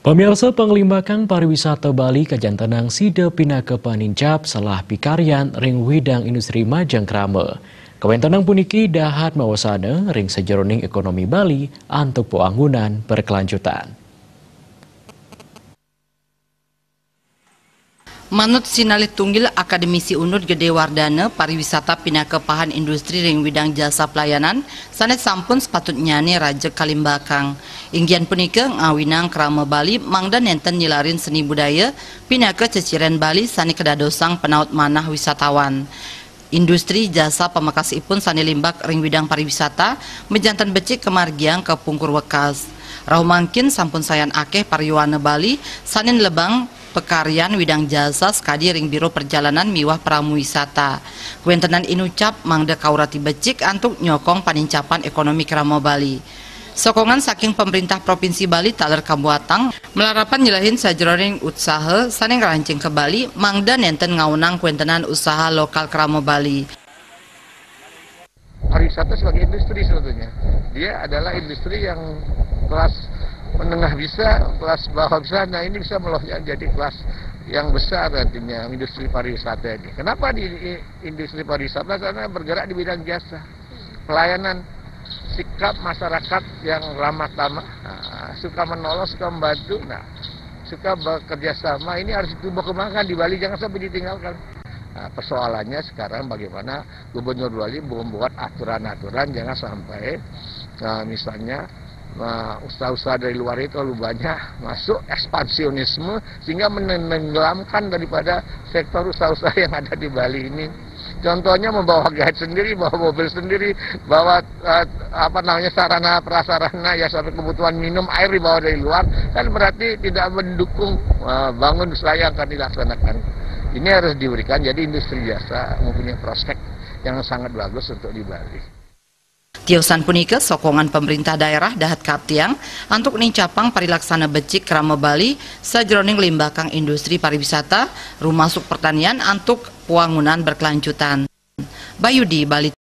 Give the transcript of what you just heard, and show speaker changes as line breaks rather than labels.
Pemirsa Pengelimbakan Pariwisata Bali Kajantanang Sida Pinaka Panincap salah pikarian ring widang industri majang krama. Kawentanang puniki dahat mawasana ring sejeroning ekonomi Bali untuk pembangunan berkelanjutan.
Manut Sinalit Tunggil Akademisi Unut Gede Wardana pariwisata pinaka pahan industri ring widang jasa pelayanan sanes sampun sepatutnya nih Raja Kalimbakang. Inggian punika ngawinang krama Bali mangda nenten nyilarin seni budaya pinaka ceciren Bali sani kedadosang penaut manah wisatawan. Industri jasa pemakasipun sani limbak ring widang pariwisata mejantan becik kemargiang ke Pungkur Wekas. Rahumangkin sampun sayan akeh pariwana Bali sanin lebang pekaryan widang jasa skadi ring biro perjalanan miwah pramu wisata. Kuentenan inucap mangda kaurati becik antuk nyokong panincapan ekonomi kramo Bali. Sokongan saking pemerintah Provinsi Bali taler kabuatang melarapan nyelahin sajeroning usaha saning rancing ke Bali mangda nenten ngaunang kuentenan usaha lokal kramo Bali.
Pariwisata sebagai industri sebetulnya dia adalah industri yang kelas menengah bisa, kelas bawah bisa, nah ini bisa melonjak jadi kelas yang besar nantinya industri pariwisata ini. Kenapa di industri pariwisata? Karena bergerak di bidang jasa, pelayanan, sikap masyarakat yang ramah tamah, suka menolong, suka membantu, suka bekerja sama, ini harus ditumbuh kembangkan di Bali, jangan sampai ditinggalkan. Persoalannya sekarang bagaimana Gubernur Bali membuat aturan-aturan jangan sampai misalnya usaha-usaha dari luar itu terlalu banyak masuk ekspansionisme sehingga menenggelamkan daripada sektor usaha-usaha yang ada di Bali ini. Contohnya membawa guide sendiri, bawa mobil sendiri, bawa sarana prasarana ya sampai kebutuhan minum air dibawa dari luar, kan berarti tidak mendukung bangun usaha yang akan dilaksanakan. Ini harus diberikan, jadi industri jasa mempunyai prospek yang sangat bagus untuk di Bali.
Tiosan punika sokongan pemerintah daerah dahat kaptiang untuk nincapang parilaksana becik krama Bali sajeroning limbakang industri pariwisata, rumah masuk pertanian untuk pembangunan berkelanjutan. Bayudi Bali.